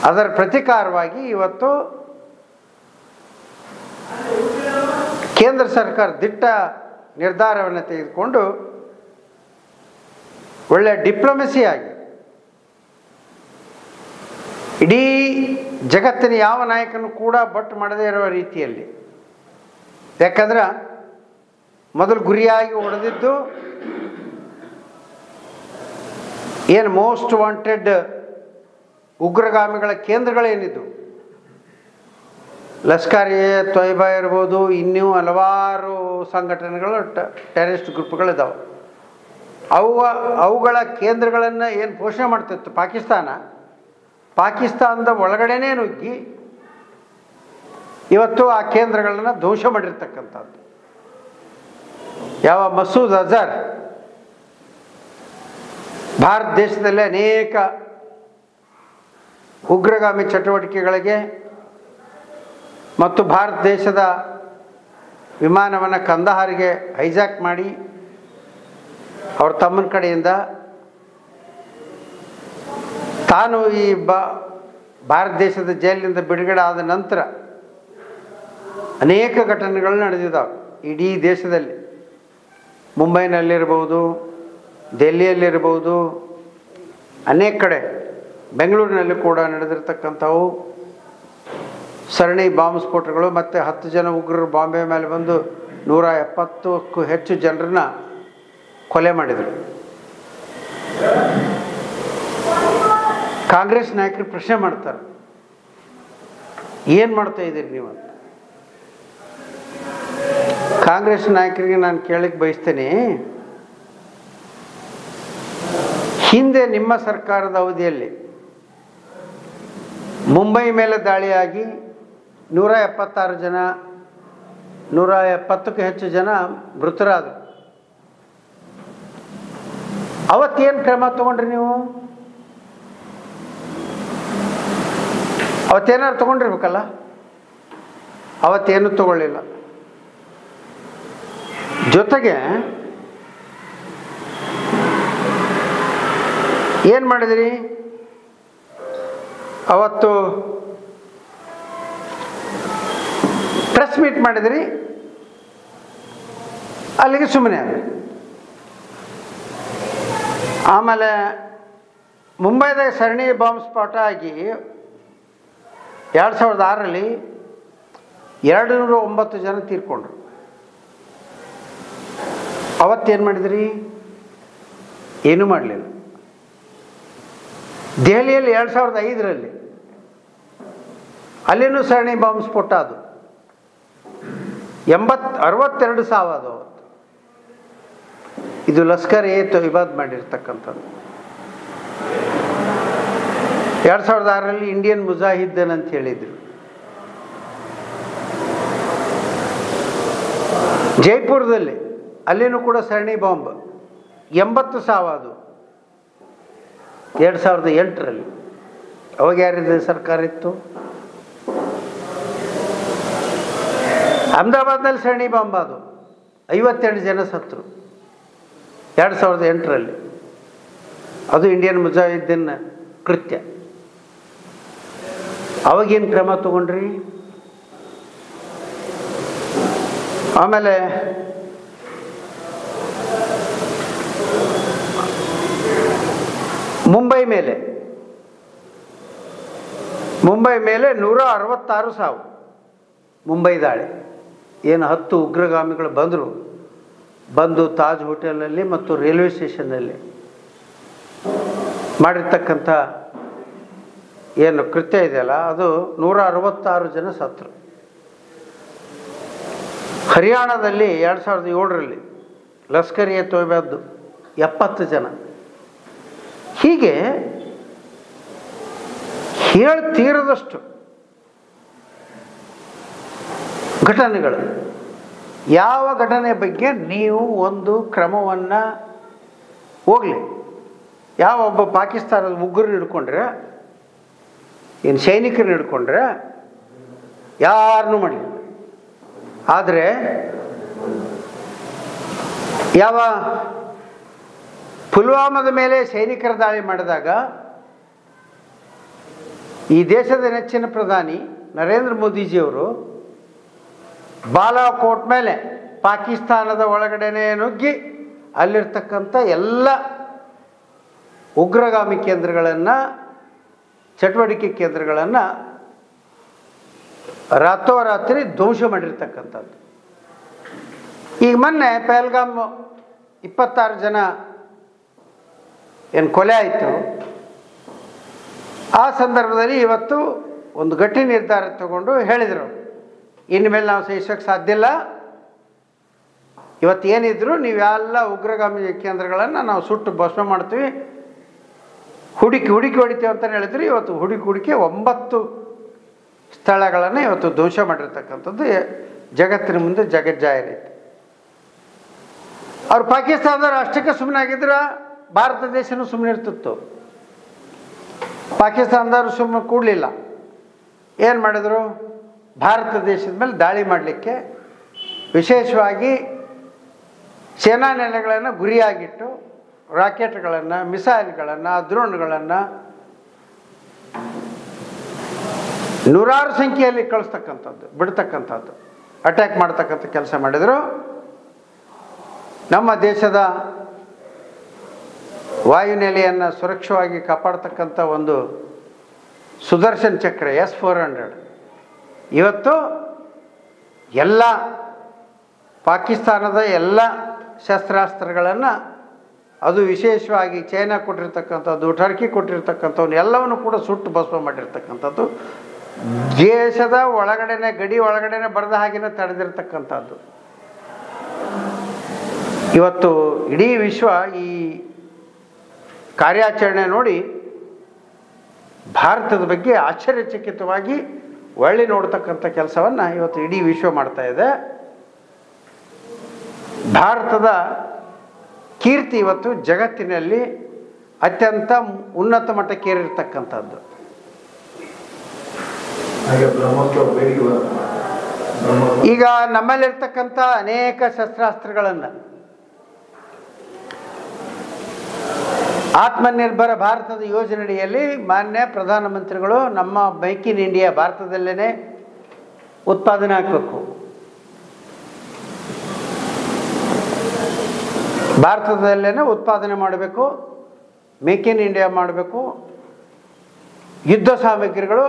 ಅದರ ಪ್ರತಿಕಾರವಾಗಿ ಇವತ್ತು ಕೇಂದ್ರ ಸರ್ಕಾರ ದಿಟ್ಟ ನಿರ್ಧಾರವನ್ನು ತೆಗೆದುಕೊಂಡು ಒಳ್ಳೆಯ ಡಿಪ್ಲೊಮೆಸಿಯಾಗಿ ಇಡೀ ಜಗತ್ತಿನ ಯಾವ ನಾಯಕನು ಕೂಡ ಬಟ್ಟು ಮಾಡದೇ ಇರುವ ರೀತಿಯಲ್ಲಿ, ಯಾಕಂದ್ರೆ ಮೊದಲು ಗುರಿಯಾಗಿ ಹೊಡೆದಿದ್ದು ಏನು ಮೋಸ್ಟ್ ವಾಂಟೆಡ್ ಉಗ್ರಗಾಮಿಗಳ ಕೇಂದ್ರಗಳೇನಿದ್ದು, ಲಷ್ಕರ್ ಎ ತೊಯ್ಬಾ ಇರ್ಬೋದು, ಇನ್ನೂ ಹಲವಾರು ಸಂಘಟನೆಗಳು ಟೆರರಿಸ್ಟ್ ಗ್ರೂಪ್ಗಳಿದ್ದಾವೆ. ಅವುಗಳ ಕೇಂದ್ರಗಳನ್ನು ಏನು ಪೋಷಣೆ ಮಾಡ್ತಿತ್ತು ಪಾಕಿಸ್ತಾನದ ಒಳಗಡೆನೇ ನುಗ್ಗಿ ಇವತ್ತು ಆ ಕೇಂದ್ರಗಳನ್ನು ಧ್ವಂಸ ಮಾಡಿರ್ತಕ್ಕಂಥದ್ದು. ಯಾವ ಮಸೂದ್ ಅಜರ್ ಭಾರತ ದೇಶದಲ್ಲಿ ಅನೇಕ ಉಗ್ರಗಾಮಿ ಚಟುವಟಿಕೆಗಳಿಗೆ ಮತ್ತು ಭಾರತ ದೇಶದ ವಿಮಾನವನ್ನು ಕಂದಹಾರಿಗೆ ಹೈಜಾಕ್ ಮಾಡಿ ಅವ್ರ ತಮ್ಮನ ಕಡೆಯಿಂದ ತಾನು ಈ ಭಾರತ ದೇಶದ ಜೈಲಿನಿಂದ ಬಿಡುಗಡೆ ಆದ ನಂತರ ಅನೇಕ ಘಟನೆಗಳು ನಡೆದಿದ್ದಾವೆ ಇಡೀ ದೇಶದಲ್ಲಿ. ಮುಂಬೈನಲ್ಲಿರ್ಬೋದು, ದೆಹಲಿಯಲ್ಲಿರ್ಬೋದು, ಅನೇಕ ಕಡೆ, ಬೆಂಗಳೂರಿನಲ್ಲಿ ಕೂಡ ನಡೆದಿರ್ತಕ್ಕಂಥವು ಸರಣಿ ಬಾಂಬ್ ಸ್ಫೋಟಗಳು. ಮತ್ತು 10 ಜನ ಉಗ್ರರು ಬಾಂಬೆ ಮೇಲೆ ಬಂದು 170ಕ್ಕೂ ಹೆಚ್ಚು ಜನರನ್ನ ಕೊಲೆ ಮಾಡಿದರು. ಕಾಂಗ್ರೆಸ್ ನಾಯಕರು ಪ್ರಶ್ನೆ ಮಾಡ್ತಾರೆ, ಏನು ಮಾಡ್ತಾ ಇದ್ದೀರಿ ನೀವು ಅಂತ. ಕಾಂಗ್ರೆಸ್ ನಾಯಕರಿಗೆ ನಾನು ಕೇಳಕ್ಕೆ ಬಯಸ್ತೇನೆ, ಹಿಂದೆ ನಿಮ್ಮ ಸರ್ಕಾರದ ಅವಧಿಯಲ್ಲಿ ಮುಂಬೈ ಮೇಲೆ ದಾಳಿಯಾಗಿ 176 ಜನ, 170ಕ್ಕೂ ಹೆಚ್ಚು ಜನ ಮೃತರಾದರು. ಅವತ್ತೇನು ಕ್ರಮ ತಗೊಂಡ್ರಿ ನೀವು? ಅವತ್ತೇನಾದ್ರು ತಗೊಂಡಿರ್ಬೇಕಲ್ಲ. ಅವತ್ತೇನು ತಗೊಳ್ಳಿಲ್ಲ. ಜೊತೆಗೆ ಏನು ಮಾಡಿದ್ರಿ? ಅವತ್ತು ಪ್ರೆಸ್ ಮೀಟ್ ಮಾಡಿದ್ರಿ, ಅಲ್ಲಿಗೆ ಸುಮ್ಮನೆ ಆದ್ರಿ. ಆಮೇಲೆ ಮುಂಬೈದಾಗ ಸರಣಿ ಬಾಂಬ್ ಸ್ಫೋಟ ಆಗಿ 2006ರಲ್ಲಿ 209 ಜನ ತೀರ್ಕೊಂಡ್ರು. ಅವತ್ತೇನು ಮಾಡಿದ್ರಿ? ಏನೂ ಮಾಡಲಿಲ್ಲ. ದೆಹಲಿಯಲ್ಲಿ 2005ರಲ್ಲಿ ಅಲ್ಲಿನೂ ಸರಣಿ ಬಾಂಬ್ ಸ್ಫೋಟ ಅದು 62 ಸಾವು ಅದು ಅವತ್ತು. ಇದು ಲಷ್ಕರ್ ಎ ತೊಯ್ಬಾ ಮಾಡಿರ್ತಕ್ಕಂಥದ್ದು. 2006ರಲ್ಲಿ ಇಂಡಿಯನ್ ಮುಜಾಹಿದ್ದೀನ್ ಅಂತ ಹೇಳಿದರು. ಜೈಪುರದಲ್ಲಿ ಅಲ್ಲಿನೂ ಕೂಡ ಸರಣಿ ಬಾಂಬ್ 80 ಸಾವು ಅದು 2008ರಲ್ಲಿ. ಅವಾಗ ಯಾರಿದೆ ಸರ್ಕಾರ ಇತ್ತು? ಅಹಮದಾಬಾದ್ನಲ್ಲಿ ಸರಣಿ ಬಾಂಬ್ ಅದು 58 ಜನ ಸತ್ತರು 2008ರಲ್ಲಿ. ಅದು ಇಂಡಿಯನ್ ಮುಜಾಹಿದ್ದೀನ್ ಕೃತ್ಯ. ಅವಾಗೇನು ಕ್ರಮ ತಗೊಂಡ್ರಿ? ಆಮೇಲೆ ಮುಂಬೈ ಮೇಲೆ 166 ಸಾವು. ಮುಂಬೈ ದಾಳಿ ಏನು 10 ಉಗ್ರಗಾಮಿಗಳು ಬಂದು ತಾಜ್ ಹೋಟೆಲ್ನಲ್ಲಿ ಮತ್ತು ರೈಲ್ವೆ ಸ್ಟೇಷನ್ನಲ್ಲಿ ಮಾಡಿರ್ತಕ್ಕಂಥ ಏನು ಕೃತ್ಯ ಇದೆಯಲ್ಲ, ಅದು 166 ಜನ ಸತ್ತರು. ಹರಿಯಾಣದಲ್ಲಿ 2007ರಲ್ಲಿ ಲಷ್ಕರ್ ಎ ತೊಯ್ಬಾದ್ದು 70 ಜನ. ಹೀಗೆ ಹೇಳ್ತೀರದಷ್ಟು ಘಟನೆಗಳು. ಯಾವ ಘಟನೆ ಬಗ್ಗೆ ನೀವು ಒಂದು ಕ್ರಮವನ್ನು ಹೋಗಲಿ, ಯಾವ ಒಬ್ಬ ಪಾಕಿಸ್ತಾನದ ಉಗ್ರನ್ನ ಹಿಡ್ಕೊಂಡ್ರೆ, ಏನು ಸೈನಿಕರನ್ನ ಹಿಡ್ಕೊಂಡ್ರೆ ಯಾರನ್ನೂ ಮಾಡಲಿಲ್ಲ. ಆದರೆ ಯಾವ ಪುಲ್ವಾಮಾದ ಮೇಲೆ ಸೈನಿಕರ ದಾಳಿ ಮಾಡಿದಾಗ ಈ ದೇಶದ ನೆಚ್ಚಿನ ಪ್ರಧಾನಿ ನರೇಂದ್ರ ಮೋದಿಜಿಯವರು ಬಾಲಾಕೋಟ್ ಮೇಲೆ ಪಾಕಿಸ್ತಾನದ ಒಳಗಡೆನೇ ನುಗ್ಗಿ ಅಲ್ಲಿರ್ತಕ್ಕಂಥ ಎಲ್ಲ ಉಗ್ರಗಾಮಿ ಕೇಂದ್ರಗಳನ್ನು, ಚಟುವಟಿಕೆ ಕೇಂದ್ರಗಳನ್ನು ರಾತ್ರೋರಾತ್ರಿ ಧ್ವಂಸ ಮಾಡಿರ್ತಕ್ಕಂಥದ್ದು. ಈಗ ಮೊನ್ನೆ ಪಹಲ್ಗಾಮ್ 26 ಜನ ಏನು ಕೊಲೆ ಆಯಿತು, ಆ ಸಂದರ್ಭದಲ್ಲಿ ಇವತ್ತು ಒಂದು ಗಟ್ಟಿ ನಿರ್ಧಾರ ತಗೊಂಡು ಹೇಳಿದರು, ಇನ್ಮೇಲೆ ನಾವು ಸಹಿಸೋಕ್ಕೆ ಸಾಧ್ಯ ಇಲ್ಲ, ಇವತ್ತು ಏನಿದ್ರು ನೀವೆಲ್ಲ ಉಗ್ರಗಾಮಿ ಕೇಂದ್ರಗಳನ್ನು ನಾವು ಸುಟ್ಟು ಭಸ್ಮ ಮಾಡ್ತೀವಿ, ಹುಡುಕಿ ಹೊಡಿತೀವಿ ಅಂತ ಹೇಳಿದ್ರು. ಇವತ್ತು ಹುಡುಕಿ 9 ಸ್ಥಳಗಳನ್ನು ಇವತ್ತು ಧ್ವಂಸ ಮಾಡಿರ್ತಕ್ಕಂಥದ್ದು ಜಗತ್ತಿನ ಮುಂದೆ ಜಗಜ್ಜಾಹೀರಾಯಿತು. ಅವ್ರು ಪಾಕಿಸ್ತಾನದವ್ರು ಅಷ್ಟಕ್ಕೆ ಸುಮ್ಮನೆ ಆಗಿದ್ರೆ ಭಾರತ ದೇಶನೂ ಸುಮ್ಮನೆ ಇರ್ತಿತ್ತು. ಪಾಕಿಸ್ತಾನದವರು ಸುಮ್ಮನೆ ಕೂಡಲಿಲ್ಲ. ಏನು ಮಾಡಿದ್ರು? ಭಾರತ ದೇಶದ ಮೇಲೆ ದಾಳಿ ಮಾಡಲಿಕ್ಕೆ ವಿಶೇಷವಾಗಿ ಸೇನಾ ನೆಲೆಗಳನ್ನು ಗುರಿಯಾಗಿಟ್ಟು ರಾಕೆಟ್ಗಳನ್ನು, ಮಿಸೈಲ್ಗಳನ್ನು, ಡ್ರೋನ್ಗಳನ್ನು ನೂರಾರು ಸಂಖ್ಯೆಯಲ್ಲಿ ಕಳಿಸ್ತಕ್ಕಂಥದ್ದು, ಬಿಡ್ತಕ್ಕಂಥದ್ದು, ಅಟ್ಯಾಕ್ ಮಾಡ್ತಕ್ಕಂಥ ಕೆಲಸ ಮಾಡಿದರು. ನಮ್ಮ ದೇಶದ ವಾಯುನೆಲೆಯನ್ನು ಸುರಕ್ಷವಾಗಿ ಕಾಪಾಡ್ತಕ್ಕಂಥ ಒಂದು ಸುದರ್ಶನ್ ಚಕ್ರ S-400 ಇವತ್ತು ಎಲ್ಲ ಪಾಕಿಸ್ತಾನದ ಎಲ್ಲ ಶಸ್ತ್ರಾಸ್ತ್ರಗಳನ್ನು, ಅದು ವಿಶೇಷವಾಗಿ ಚೈನಾ ಕೊಟ್ಟಿರ್ತಕ್ಕಂಥದ್ದು, ಟರ್ಕಿ ಕೊಟ್ಟಿರ್ತಕ್ಕಂಥವ್ನು ಎಲ್ಲವನ್ನು ಕೂಡ ಸುಟ್ಟು ಭಸ್ಮ ಮಾಡಿರ್ತಕ್ಕಂಥದ್ದು, ದೇಶದ ಒಳಗಡೆನೆ ಗಡಿ ಒಳಗಡೆನೆ ಬರೆದ ಹಾಗೆನೇ ತಡೆದಿರ್ತಕ್ಕಂಥದ್ದು. ಇವತ್ತು ಇಡೀ ವಿಶ್ವ ಈ ಕಾರ್ಯಾಚರಣೆ ನೋಡಿ ಭಾರತದ ಬಗ್ಗೆ ಆಶ್ಚರ್ಯಚಕಿತವಾಗಿ ಒಳ್ಳೆ ನೋಡ್ತಕ್ಕಂಥ ಕೆಲಸವನ್ನು ಇವತ್ತು ಇಡೀ ವಿಶ್ವ ಮಾಡ್ತಾ ಇದೆ. ಭಾರತದ ಕೀರ್ತಿ ಇವತ್ತು ಜಗತ್ತಿನಲ್ಲಿ ಅತ್ಯಂತ ಉನ್ನತ ಮಟ್ಟಕ್ಕೇರಿರ್ತಕ್ಕಂಥದ್ದು. ಈಗ ನಮ್ಮಲ್ಲಿರ್ತಕ್ಕಂಥ ಅನೇಕ ಶಸ್ತ್ರಾಸ್ತ್ರಗಳನ್ನು ಆತ್ಮನಿರ್ಭರ ಭಾರತದ ಯೋಜನೆಯಡಿಯಲ್ಲಿ ಮಾನ್ಯ ಪ್ರಧಾನಮಂತ್ರಿಗಳು ನಮ್ಮ ಮೇಕ್ ಇನ್ ಇಂಡಿಯಾ ಭಾರತದಲ್ಲೇ ಉತ್ಪಾದನೆ ಆಗಬೇಕು, ಭಾರತದಲ್ಲೇ ಉತ್ಪಾದನೆ ಮಾಡಬೇಕು, ಮೇಕ್ ಇನ್ ಇಂಡಿಯಾ ಮಾಡಬೇಕು, ಯುದ್ಧ ಸಾಮಗ್ರಿಗಳು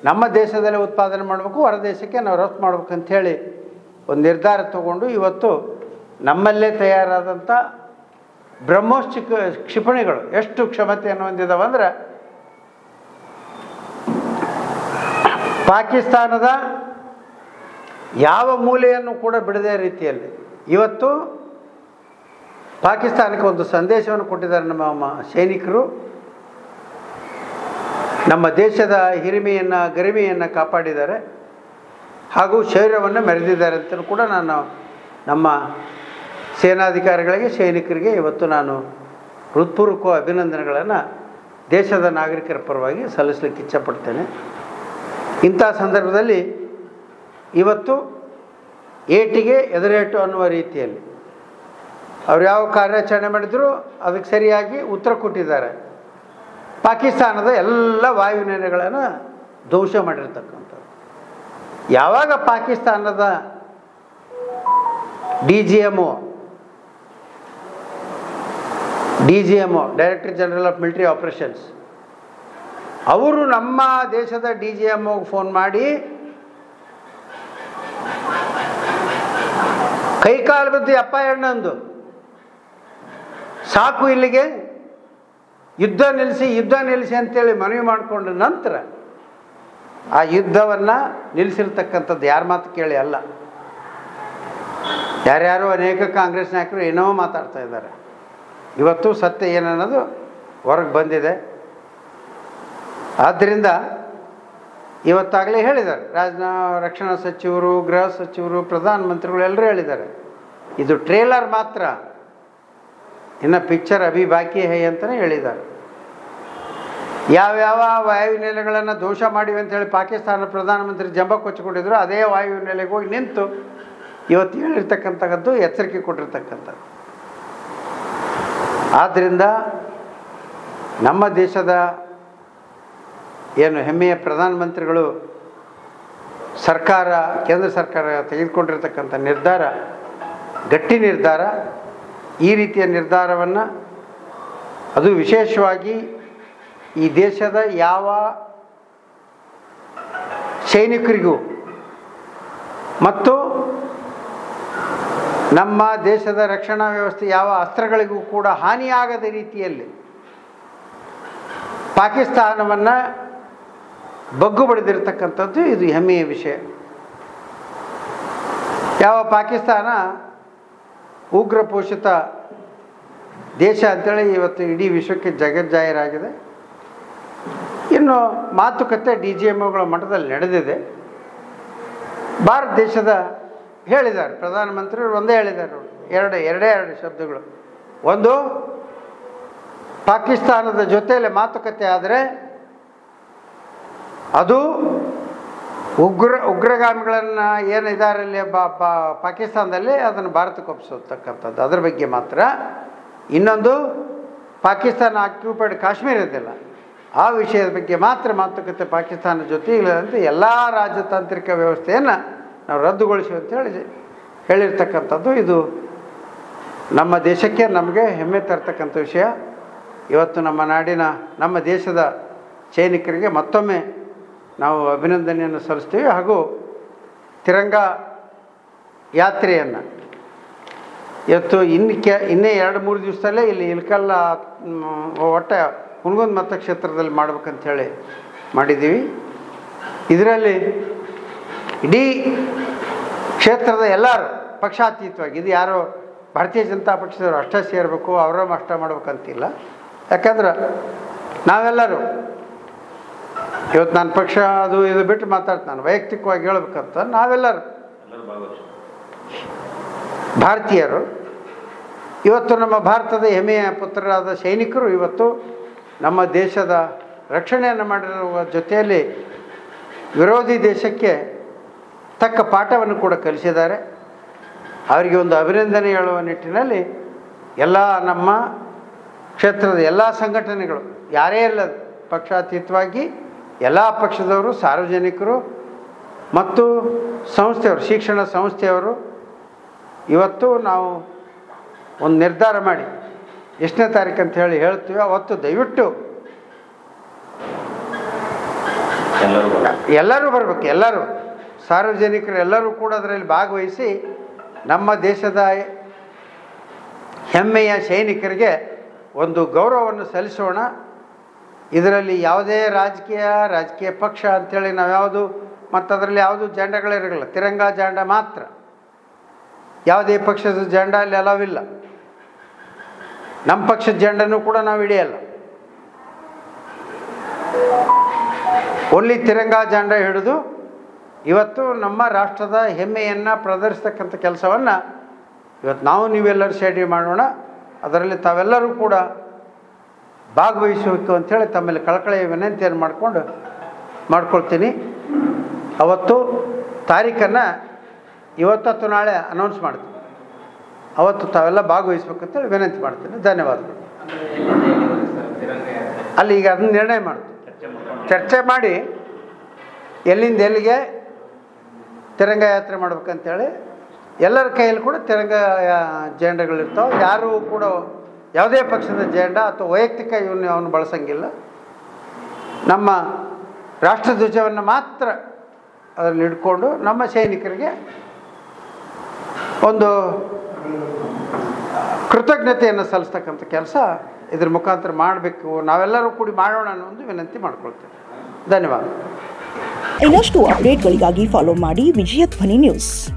ನಮ್ಮ ದೇಶದಲ್ಲೇ ಉತ್ಪಾದನೆ ಮಾಡಬೇಕು, ಹೊರ ದೇಶಕ್ಕೆ ನಾವು ರಫ್ತು ಮಾಡಬೇಕು ಅಂಥೇಳಿ ಒಂದು ನಿರ್ಧಾರ ತಗೊಂಡು ಇವತ್ತು ನಮ್ಮಲ್ಲೇ ತಯಾರಾದಂಥ ಬ್ರಹ್ಮೋಸ್ ಕ್ಷಿಪಣಿಗಳು ಎಷ್ಟು ಕ್ಷಮತೆಯನ್ನು ಹೊಂದಿದಾವೆ ಅಂದರೆ ಪಾಕಿಸ್ತಾನದ ಯಾವ ಮೂಲೆಯನ್ನು ಕೂಡ ಬಿಡದೇ ರೀತಿಯಲ್ಲಿ ಇವತ್ತು ಪಾಕಿಸ್ತಾನಕ್ಕೆ ಒಂದು ಸಂದೇಶವನ್ನು ಕೊಟ್ಟಿದ್ದಾರೆ ನಮ್ಮ ಸೈನಿಕರು. ನಮ್ಮ ದೇಶದ ಹಿರಿಮೆಯನ್ನು ಗರಿಮೆಯನ್ನು ಕಾಪಾಡಿದ್ದಾರೆ ಹಾಗೂ ಶೌರ್ಯವನ್ನು ಮೆರೆದಿದ್ದಾರೆ ಅಂತ ಕೂಡ ನಾನು ನಮ್ಮ ಸೇನಾಧಿಕಾರಿಗಳಿಗೆ, ಸೈನಿಕರಿಗೆ ಇವತ್ತು ನಾನು ಹೃತ್ಪೂರ್ವಕ ಅಭಿನಂದನೆಗಳನ್ನು ದೇಶದ ನಾಗರಿಕರ ಪರವಾಗಿ ಸಲ್ಲಿಸಲಿಕ್ಕೆ ಇಚ್ಛಪಡ್ತೇನೆ. ಇಂಥ ಸಂದರ್ಭದಲ್ಲಿ ಇವತ್ತು ಏಟಿಗೆ ಎದುರೇಟು ಅನ್ನುವ ರೀತಿಯಲ್ಲಿ ಅವ್ರು ಯಾವ ಕಾರ್ಯಾಚರಣೆ ಮಾಡಿದ್ರು ಅದಕ್ಕೆ ಸರಿಯಾಗಿ ಉತ್ತರ ಕೊಟ್ಟಿದ್ದಾರೆ. ಪಾಕಿಸ್ತಾನದ ಎಲ್ಲ ವಾಯುನೆಲೆಗಳನ್ನು ಧ್ವಂಸ ಮಾಡಿರ್ತಕ್ಕಂಥದ್ದು. ಯಾವಾಗ ಪಾಕಿಸ್ತಾನದ DGMO director general of military operations ಅವರು ನಮ್ಮ ದೇಶದ DGMOಗೆ ಫೋನ್ ಮಾಡಿ ಕೈಕಾಲು ಬಿದ್ದು ಅಪ್ಪ ಎಣ್ಣಂದು ಸಾಕು, ಇಲ್ಲಿಗೆ ಯುದ್ಧ ನಿಲ್ಲಿಸಿ ಅಂತೇಳಿ ಮನವಿ ಮಾಡಿಕೊಂಡ ನಂತರ ಆ ಯುದ್ಧವನ್ನು ನಿಲ್ಲಿಸಿರ್ತಕ್ಕಂಥದ್ದು ಯಾರ ಮಾತು ಕೇಳಿ ಅಲ್ಲ, ಯಾರ್ಯಾರೋ ಅನೇಕ ಕಾಂಗ್ರೆಸ್ ನಾಯಕರು ಏನೋ ಮಾತಾಡ್ತಾ ಇದ್ದಾರೆ. ಇವತ್ತು ಸತ್ಯ ಏನನ್ನೋದು ಹೊರಗೆ ಬಂದಿದೆ. ಆದ್ದರಿಂದ ಇವತ್ತಾಗಲೇ ಹೇಳಿದ್ದಾರೆ ರಕ್ಷಣಾ ಸಚಿವರು, ಗೃಹ ಸಚಿವರು, ಪ್ರಧಾನಮಂತ್ರಿಗಳು ಎಲ್ಲರೂ ಹೇಳಿದ್ದಾರೆ, ಇದು ಟ್ರೇಲರ್ ಮಾತ್ರ, ಇನ್ನು ಪಿಕ್ಚರ್ ಅಭಿ ಬಾಕಿ ಹೈ ಅಂತಲೇ ಹೇಳಿದ್ದಾರೆ. ಯಾವ್ಯಾವ ವಾಯುನೆಲೆಗಳನ್ನು ಧ್ವಂಸ ಮಾಡಿವೆ ಅಂತೇಳಿ ಪಾಕಿಸ್ತಾನ ಪ್ರಧಾನಮಂತ್ರಿ ಜಂಬ ಕೊಚ್ಚಿಕೊಂಡಿದ್ರು, ಅದೇ ವಾಯುನೆಲೆಗೆ ಹೋಗಿ ನಿಂತು ಇವತ್ತು ಹೇಳಿರ್ತಕ್ಕಂಥದ್ದು ಎಚ್ಚರಿಕೆ ಕೊಟ್ಟಿರ್ತಕ್ಕಂಥದ್ದು. ಆದ್ದರಿಂದ ನಮ್ಮ ದೇಶದ ಏನು ಹೆಮ್ಮೆಯ ಪ್ರಧಾನಮಂತ್ರಿಗಳು ಸರ್ಕಾರ, ಕೇಂದ್ರ ಸರ್ಕಾರ ತೆಗೆದುಕೊಂಡಿರ್ತಕ್ಕಂಥ ನಿರ್ಧಾರ ಗಟ್ಟಿ ನಿರ್ಧಾರ. ಈ ರೀತಿಯ ನಿರ್ಧಾರವನ್ನು ಅದು ವಿಶೇಷವಾಗಿ ಈ ದೇಶದ ಯಾವ ಸೈನಿಕರಿಗೂ ಮತ್ತು ನಮ್ಮ ದೇಶದ ರಕ್ಷಣಾ ವ್ಯವಸ್ಥೆ ಯಾವ ಅಸ್ತ್ರಗಳಿಗೂ ಕೂಡ ಹಾನಿಯಾಗದ ರೀತಿಯಲ್ಲಿ ಪಾಕಿಸ್ತಾನವನ್ನು ಬಗ್ಗು ಬಡಿದಿರ್ತಕ್ಕಂಥದ್ದು ಇದು ಹೆಮ್ಮೆಯ ವಿಷಯ. ಯಾವ ಪಾಕಿಸ್ತಾನ ಉಗ್ರ ಪೋಷಿತ ದೇಶ ಅಂತೇಳಿ ಇವತ್ತು ಇಡೀ ವಿಶ್ವಕ್ಕೆ ಜಗಜ್ಜಾಹೀರಾಗಿದೆ. ಇನ್ನು ಮಾತುಕತೆ DGMOಗಳ ಮಟ್ಟದಲ್ಲಿ ನಡೆದಿದೆ. ಭಾರತ ದೇಶದ ಹೇಳಿದ್ದಾರೆ ಪ್ರಧಾನಮಂತ್ರಿಗಳು ಒಂದೇ ಹೇಳಿದ್ದಾರೆ, ಎರಡೇ ಶಬ್ದಗಳು. ಒಂದು, ಪಾಕಿಸ್ತಾನದ ಜೊತೆಯಲ್ಲಿ ಮಾತುಕತೆ ಆದರೆ ಅದು ಉಗ್ರಗಾಮಿಗಳನ್ನು ಏನಿದ್ದಾರೆ ಅಲ್ಲಿ ಪಾಕಿಸ್ತಾನದಲ್ಲಿ ಅದನ್ನು ಭಾರತಕ್ಕೆ ಒಪ್ಪಿಸತಕ್ಕಂಥದ್ದು, ಅದರ ಬಗ್ಗೆ ಮಾತ್ರ. ಇನ್ನೊಂದು, ಪಾಕಿಸ್ತಾನ ಆಕ್ಯುಪೈಡ್ ಕಾಶ್ಮೀರ ಇದೆಯಲ್ಲ ಆ ವಿಷಯದ ಬಗ್ಗೆ ಮಾತ್ರ ಮಾತುಕತೆ ಪಾಕಿಸ್ತಾನ ಜೊತೆ ಇಲ್ಲದಂತೆ ಎಲ್ಲ ರಾಜತಾಂತ್ರಿಕ ವ್ಯವಸ್ಥೆಯನ್ನು ನಾವು ರದ್ದುಗೊಳಿಸುವ ಅಂತೇಳಿ ಹೇಳಿರ್ತಕ್ಕಂಥದ್ದು. ಇದು ನಮ್ಮ ದೇಶಕ್ಕೆ ನಮಗೆ ಹೆಮ್ಮೆ ತರ್ತಕ್ಕಂಥ ವಿಷಯ. ಇವತ್ತು ನಮ್ಮ ನಾಡಿನ ನಮ್ಮ ದೇಶದ ಸೈನಿಕರಿಗೆ ಮತ್ತೊಮ್ಮೆ ನಾವು ಅಭಿನಂದನೆಯನ್ನು ಸಲ್ಲಿಸ್ತೀವಿ. ಹಾಗೂ ತಿರಂಗ ಯಾತ್ರೆಯನ್ನು ಇವತ್ತು ಇನ್ನೇ 2-3 ದಿವಸದಲ್ಲೇ ಇಲ್ಲಿ ಇಲ್ಕಲ್ಲ ಒಟ್ಟು ಹುನಗುಂದ ಮತಕ್ಷೇತ್ರದಲ್ಲಿ ಮಾಡ್ಬೇಕಂಥೇಳಿ ಮಾಡಿದ್ದೀವಿ. ಇದರಲ್ಲಿ ಇಡೀ ಕ್ಷೇತ್ರದ ಎಲ್ಲರೂ ಪಕ್ಷಾತೀತವಾಗಿ, ಇದು ಯಾರೋ ಭಾರತೀಯ ಜನತಾ ಪಕ್ಷದವರು ಅಷ್ಟೇ ಸೇರಬೇಕು ಅವರ ಅಷ್ಟ ಮಾಡ್ಬೇಕಂತಿಲ್ಲ. ಯಾಕಂದ್ರೆ ನಾವೆಲ್ಲರೂ ಇವತ್ತು ನನ್ನ ಪಕ್ಷ ಅದು ಇದು ಬಿಟ್ಟು ಮಾತಾಡ್ತಾನೆ ವೈಯಕ್ತಿಕವಾಗಿ ಹೇಳ್ಬೇಕಂತ ನಾವೆಲ್ಲರೂ ಭಾರತೀಯರು. ಇವತ್ತು ನಮ್ಮ ಭಾರತದ ಹೆಮ್ಮೆಯ ಪುತ್ರರಾದ ಸೈನಿಕರು ಇವತ್ತು ನಮ್ಮ ದೇಶದ ರಕ್ಷಣೆಯನ್ನು ಮಾಡಿರುವ ಜೊತೆಯಲ್ಲಿ ವಿರೋಧಿ ದೇಶಕ್ಕೆ ತಕ್ಕ ಪಾಠವನ್ನು ಕೂಡ ಕಲಿಸಿದ್ದಾರೆ. ಅವರಿಗೆ ಒಂದು ಅಭಿನಂದನೆ ಹೇಳುವ ನಿಟ್ಟಿನಲ್ಲಿ ಎಲ್ಲ ನಮ್ಮ ಕ್ಷೇತ್ರದ ಎಲ್ಲ ಸಂಘಟನೆಗಳು ಯಾರೇ ಇರಲ್ಲ ಪಕ್ಷಾತೀತವಾಗಿ ಎಲ್ಲ ಪಕ್ಷದವರು, ಸಾರ್ವಜನಿಕರು ಮತ್ತು ಸಂಸ್ಥೆಯವರು, ಶಿಕ್ಷಣ ಸಂಸ್ಥೆಯವರು ಇವತ್ತು ನಾವು ಒಂದು ನಿರ್ಧಾರ ಮಾಡಿ ಎಷ್ಟನೇ ತಾರೀಕು ಅಂತ ಹೇಳ್ತೀವಿ ಅವತ್ತು ದಯವಿಟ್ಟು ಎಲ್ಲರೂ ಬರಬೇಕು. ಎಲ್ಲರೂ ಸಾರ್ವಜನಿಕರು ಎಲ್ಲರೂ ಕೂಡ ಅದರಲ್ಲಿ ಭಾಗವಹಿಸಿ ನಮ್ಮ ದೇಶದ ಹೆಮ್ಮೆಯ ಸೈನಿಕರಿಗೆ ಒಂದು ಗೌರವವನ್ನು ಸಲ್ಲಿಸೋಣ. ಇದರಲ್ಲಿ ಯಾವುದೇ ರಾಜಕೀಯ ಪಕ್ಷ ಅಂಥೇಳಿ ನಾವು ಯಾವುದು ಮತ್ತು ಅದರಲ್ಲಿ ಯಾವುದು ಜೆಂಡಗಳಿರಲ್ಲ, ತಿರಂಗ ಜೆಂಡ ಮಾತ್ರ. ಯಾವುದೇ ಪಕ್ಷದ ಜೆಂಡ ಅಲ್ಲಿ ಅಲವಿಲ್ಲ. ನಮ್ಮ ಪಕ್ಷದ ಜೆಂಡನೂ ಕೂಡ ನಾವು ಹಿಡಿಯಲ್ಲ. ಓನ್ಲಿ ತಿರಂಗ ಜೆಂಡ ಹಿಡಿದು ಇವತ್ತು ನಮ್ಮ ರಾಷ್ಟ್ರದ ಹೆಮ್ಮೆಯನ್ನು ಪ್ರದರ್ಶಿಸ್ತಕ್ಕಂಥ ಕೆಲಸವನ್ನು ಇವತ್ತು ನೀವೆಲ್ಲರೂ ಸೇರಿ ಮಾಡೋಣ. ಅದರಲ್ಲಿ ತಾವೆಲ್ಲರೂ ಕೂಡ ಭಾಗವಹಿಸಬೇಕು ಅಂಥೇಳಿ ತಮ್ಮಲ್ಲಿ ಕಳಕಳಿಯ ವಿನಂತಿಯನ್ನು ಮಾಡ್ಕೊಳ್ತೀನಿ. ಅವತ್ತು ತಾರೀಖನ್ನು ಇವತ್ತು ನಾಳೆ ಅನೌನ್ಸ್ ಮಾಡ್ತೀನಿ. ಅವತ್ತು ತಾವೆಲ್ಲ ಭಾಗವಹಿಸ್ಬೇಕಂತೇಳಿ ವಿನಂತಿ ಮಾಡ್ತೀನಿ. ಧನ್ಯವಾದಗಳು. ಅಲ್ಲಿ ಈಗ ಅದನ್ನ ನಿರ್ಣಯ ಮಾಡ್ತೀನಿ, ಚರ್ಚೆ ಮಾಡಿ ಎಲ್ಲಿಂದ ಎಲ್ಲಿಗೆ ತಿರಂಗ ಯಾತ್ರೆ ಮಾಡ್ಬೇಕಂತೇಳಿ ಎಲ್ಲರ ಕೈಯಲ್ಲಿ ಕೂಡ ತಿರಂಗ ಜೆಂಡಗಳಿರ್ತಾವೆ. ಯಾರೂ ಕೂಡ ಯಾವುದೇ ಪಕ್ಷದ ಜೆಂಡ ಅಥವಾ ವೈಯಕ್ತಿಕ ಅವನು ಬಳಸಂಗಿಲ್ಲ. ನಮ್ಮ ರಾಷ್ಟ್ರಧ್ವಜವನ್ನು ಮಾತ್ರ ಅದರಲ್ಲಿ ಹಿಡ್ಕೊಂಡು ನಮ್ಮ ಸೈನಿಕರಿಗೆ ಒಂದು ಕೃತಜ್ಞತೆಯನ್ನು ಸಲ್ಲಿಸ್ತಕ್ಕಂಥ ಕೆಲಸ ಇದ್ರ ಮುಖಾಂತರ ಮಾಡಬೇಕು. ನಾವೆಲ್ಲರೂ ಕೂಡಿ ಮಾಡೋಣ ಅನ್ನೋ ಒಂದು ವಿನಂತಿ ಮಾಡ್ಕೊಳ್ತೇವೆ. ಧನ್ಯವಾದ. ಇನ್ನಷ್ಟು ಅಪ್ಡೇಟ್ಗಳಿಗಾಗಿ ಫಾಲೋ ಮಾಡಿ ವಿಜಯ ಧ್ವನಿ ನ್ಯೂಸ್.